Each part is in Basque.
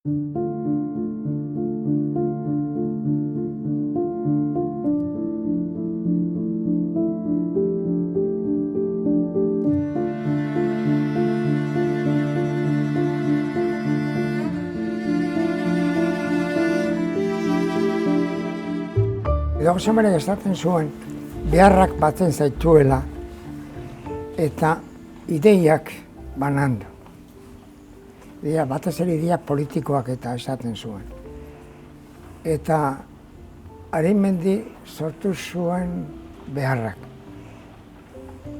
Edo Jose Mariak esaten zuen, beharrak batzen zaituela eta ideiak banandu. Batez ere idea politikoak eta esaten zuen. Eta Arimendi sortu zuen beharrak.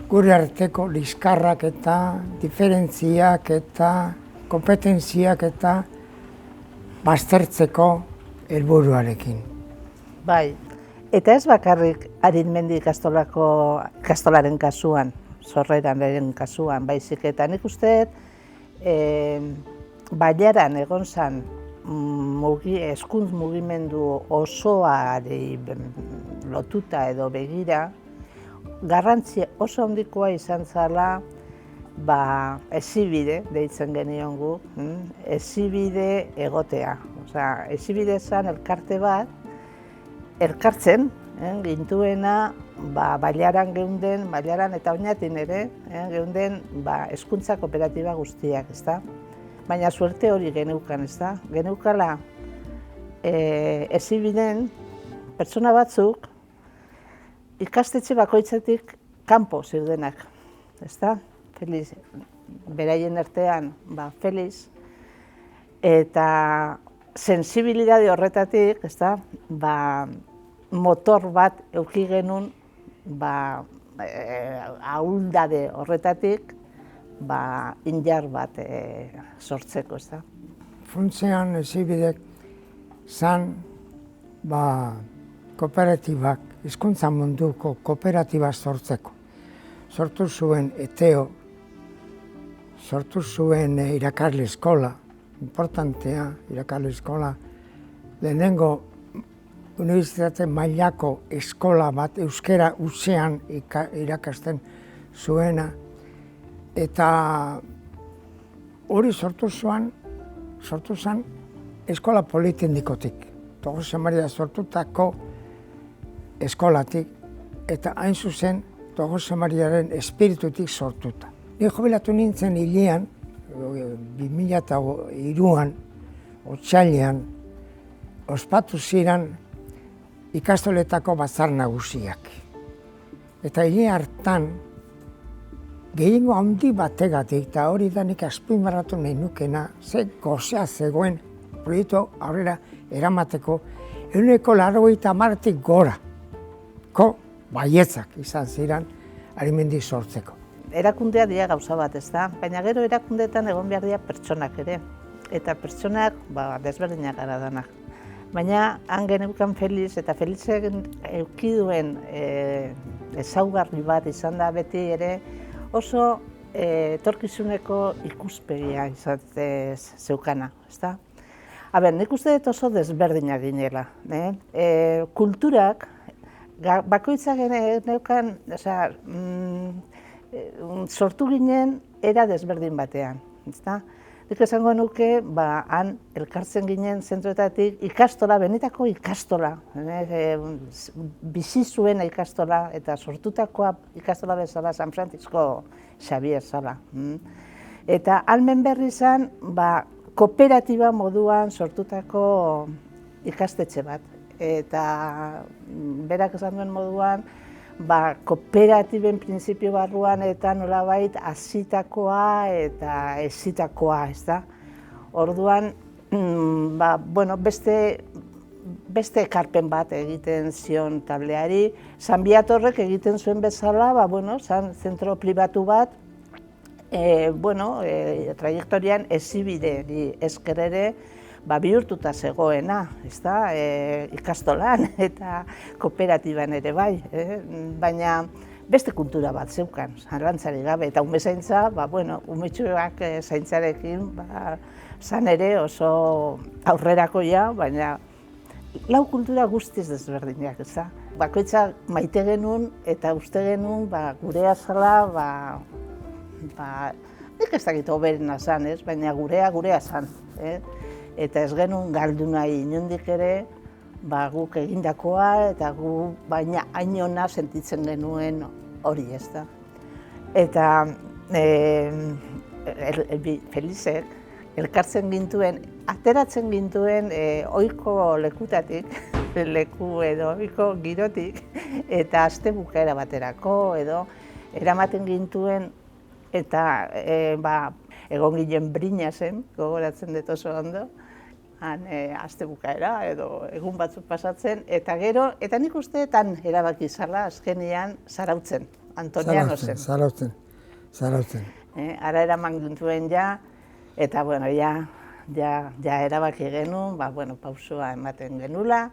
Gure arteko liskarrak eta diferentziak eta kompetentziak eta baztertzeko helburuarekin. Bai, eta ez bakarrik Arimendi ikastolaren kasuan, sorreraren kasuan, baizik eta nik uste Bailaran egon zen hezkuntz mugimendu osoari lotuta edo begira, garrantzi oso handikoa izan zela hezibide, deitzen genion gu, hezibide egotea. Hezibide zen elkarte bat, elkartzen gintuena Bailaran geunden, Bailaran eta Oñatin ere, geunden hezkuntza kooperatiba guztiak, ezta? Baina suerte hori geneukan, ezta? Geneukala hezibiden pertsona batzuk ikastetxe bakoitzetik kanpo zeudenak, ezta? Feliz, beraien artean, feliz, eta sensibilidade horretatik, ezta? Motor bat eduki genuen, ahuldade horretatik, indar bat sortzeko, ez da. Funtzean hezibidek zan kooperatibak, hizkuntza munduko kooperatiba sortzeko. Sortu zuen ETEO, sortu zuen irakasle eskola, importantea, irakasle eskola, lehenengo unibertsitate mailako eskola bat euskara hutsean irakasten zuena, eta hori sortu zen eskola politeknikotik, Jose Maria sortutako eskolatik, eta hain zuzen Jose Mariaren espiritutik sortuta. Ni jubilatu nintzen hilean, 2003an, otsailean, ospatu ziren ikastoletako batzar nagusiak. Eta hile hartan, gehiengo handi bategatik, eta hori da nik azpimarratu nahi nukena, ze gozea zegoen proiektu aurrera eramateko, 90% gorako baietzak izan ziren Arimendi sortzeko. Erakundea dira gauza bat, ez da? Baina gero erakundeetan egon behar dira pertsonak ere. Eta pertsonak desberdinak gara danak. Baina han geneukan Feliz, eta Felizek eduki duen ezaugarri bat izan da beti ere, oso etorkizuneko ikuspegia izatez zeukana, ezta? Nik uste dut oso desberdinak ginela. Kulturak, bakoitzak geneukan, sortu ginen era desberdin batean, ezta? Nik esango nuke, han elkartzen ginen zentroetatik ikastola, benetako ikastola, bizi zuena ikastola, eta sortutakoa ikastola bezala San Francisco Xavier zala. Eta almen berri zen, kooperatiba moduan sortutako ikastetxe bat. Eta berak esan duen moduan, kooperatiben printzipio barruan eta nolabait hazitakoa eta hezitakoa, ez da? Orduan, beste ekarpen bat egiten zion taldeari. San Biatorrek egiten zuen bezala, zan zentro pribatu bat, trajektorian hezibideri esker ere, bihurtuta zegoena, ikastolan eta kooperatiban ere bai, baina beste kultura bat zeukan, zalantzarik gabe, eta umezaintza, umetxoak zaintzarekin, zan ere oso aurrerakoia, baina lau kultura guztiz desberdinak, ez da? Bakoitzak maite genuen eta uste genuen gurea zela, nik ez dakit hoberena zan, baina gurea zan. eta ez genuen galdu nahi inondik ere, guk egindakoa eta gu baina hain ona sentitzen genuen hori, ez da. Eta Felizek elkartzen gintuen, ateratzen gintuen ohiko lekutatik, leku edo ohiko girotik, eta aste bukaera baterako edo eramaten gintuen, eta egon ginen Brinasen, gogoratzen dut oso ondo, aste bukaera edo egun batzuk pasatzen, eta gero, eta nik usteetan erabaki zala azkenean Zarautzen, Antonianosen. Zarautzen. Ara eraman gintuen ja, eta bueno, ja erabaki genuen, pausua ematen genula,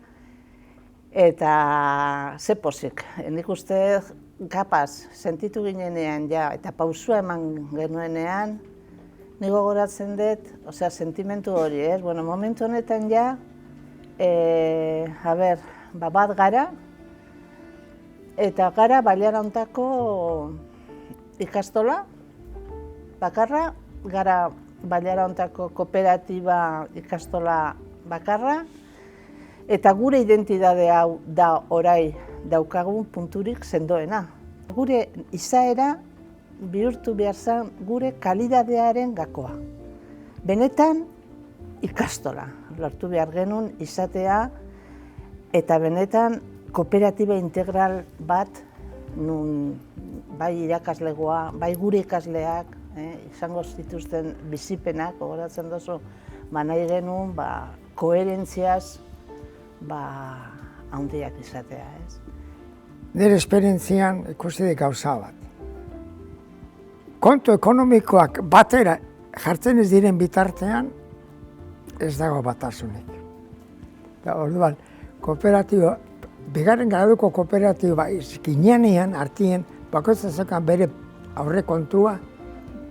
eta ze pozik, nik uste kapaz sentitu ginenean ja, eta pausua eman genuenean, nik gogoratzen dut, sentimentu hori, momentu honetan ja, bat gara, eta gara Baliara hontako ikastola, bakarra, gara Baliara hontako kooperatiba ikastola bakarra, eta gure identitate hau da orai daukagun punturik sendoena. Gure izaera bihurtu behar zen gure kalidadearen gakoa. Benetan ikastola lortu behar genuen izatea, eta benetan kooperatiba integral bat, nun bai irakaslegoa, bai gure ikasleak, izango zituzten bizipenak, gogoratzen duzu, nahi genuen koherentziaz handiak izatea. Nire esperientzian ikusi dut gauza bat. Kontu ekonomikoak batera jartzen ez diren bitartean, ez dago batasunik. Orduan, kooperatiba, bigarren graduko kooperatiba izkinean artien, bakoitzak zeukan bere aurrekontua,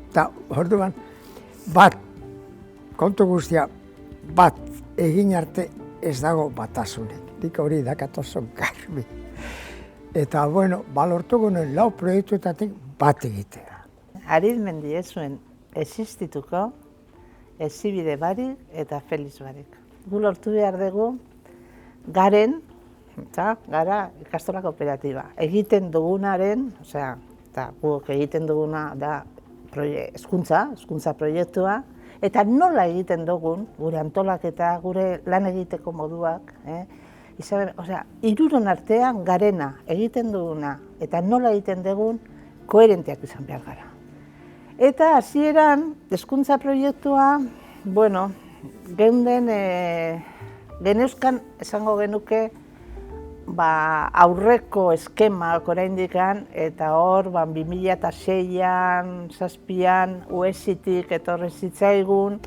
eta orduan, kontu guztia, bat egin arte ez dago batasunik. Nik hori dakat oso garbi. Eta, balortu guen lau proiektuetatik bat egitea. Arizmendi ez zuen existituko, Hezibide barik eta Feliz barik. Gu lortu behar dugu gara ikastola kooperatiba. Egiten dugunaren, eta guk egiten duguna da hezkuntza proiektua, eta nola egiten dugun, gure antolaketa, gure lan egiteko moduak, hiruron artean garena egiten duguna, eta nola egiten dugun, koherenteak izan behar gara. Eta hasieran hezkuntza proiektua, geneuzkan esango genuke aurreko eskemak oraindikan, eta hor 2006an, 2007an, UESitik etorri zitzaigun,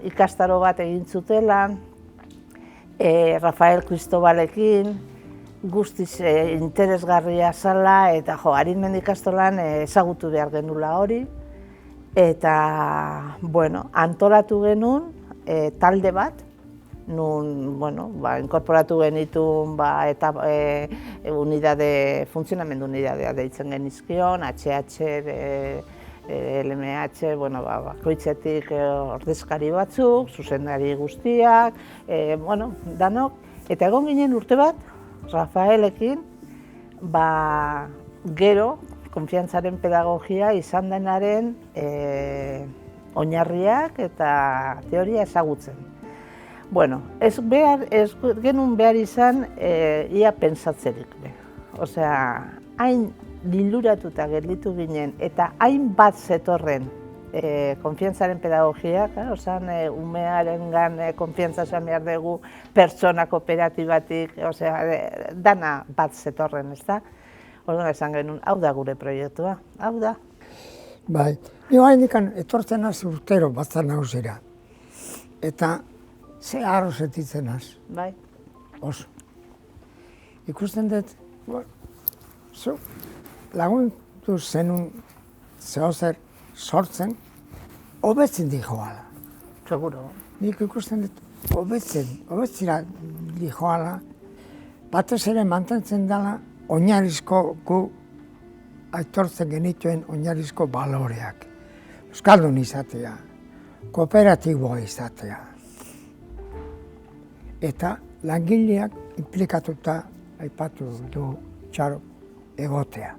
ikastaro bat egin zutela, Rafael Cristobalekin, guztiz interesgarria zala, eta Arizmendi ikastolan ezagutu behar genula hori. Eta, antolatu genuen talde bat, nun, inkorporatu genitun, eta funtzionamendu unidadea deitzen genizkion, HH, LMH, bakoitzetik ordezkari batzuk, zuzendari guztiak, danok. Eta egon ginen urte bat, Rafaelekin, gero, konfiantzaren pedagogia izan denaren oinarriak eta teoria ezagutzen. Ez genuen behar izan ia pensatzerik. Hain liluratuta gelditu ginen eta hain bat zetorren konfiantzaren pedagogia, umearengan konfiantza esan behar dugu, pertsona kooperatibatik, dana bat zetorren, ez da? Orduan esan genuen, hau da gure proiektua, hau da. Bai, nio hainikan etortzen az urtero Batzar Nagusira. Eta ze harro sentitzen az. Bai. Oso. Ikusten dut, zu laguntu zenun zehozer sortzen, hobetzen dijoala. Seguro. Nik ikusten dut, hobetzira dijoala, batez ere mantentzen dela oinarrizko gu aitortzen genituen oinarrizko baloreak. Euskaldun izatea, kooperatiboa izatea, eta langileak implikatuta aipatu du txaro egotea.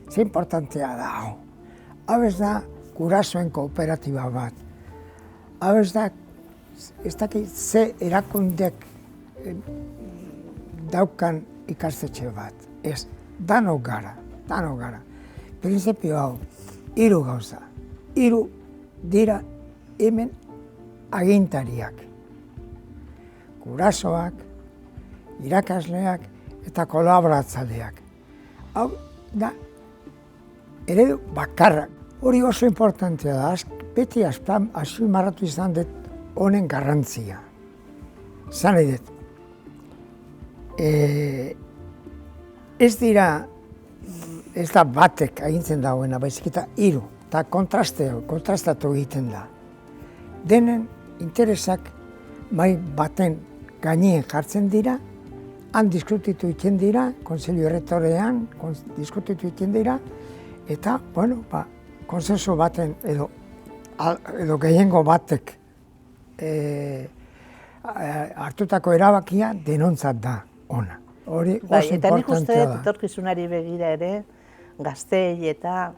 Ze importantea da hau. Hau ez da gurasoen kooperatiba bat. Hau ez da, ez dakit ze erakundek daukan ikastetxe bat. Ez, danok gara. Printzipio hau, 3 gauza. 3 dira hemen agintariak. Gurasoak, irakasleak eta kolaboratzaileak. Hau da, eredu bakarrak. Hori oso importantea da, beti azpimarratu izan dut honen garrantzia. Zan nahi dut, ez da batek agintzen dagoena, baizik eta 3, eta kontrastatu egiten da. Denen interesak mai baten gainien jartzen dira, han diskutitu egiten dira, konseilio errektorean diskutitu egiten dira, eta, bueno, konsensu baten edo gehiengo batek hartutako erabakia denontzat da ona. Hori oso Eta nik uste importantea dut da. etorkizunari begira ere, gazteei eta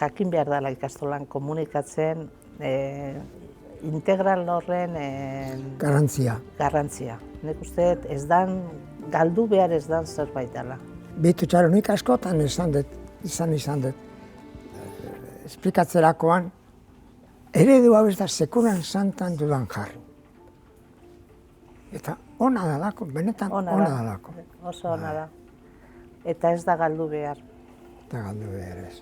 jakin behar dela ikastolan komunikatzen integral horren garrantzia. Nik uste dut ez dan, galdu behar ez dan zerbait dela. Bitu txaro, nik askotan izan dut, esplikatzerakoan, eredu hau ez da sekuran santan dudan jarri. Eta ona dalako, benetan ona dalako. Oso ona da. Eta ez da galdu behar. Eta galdu behar ez.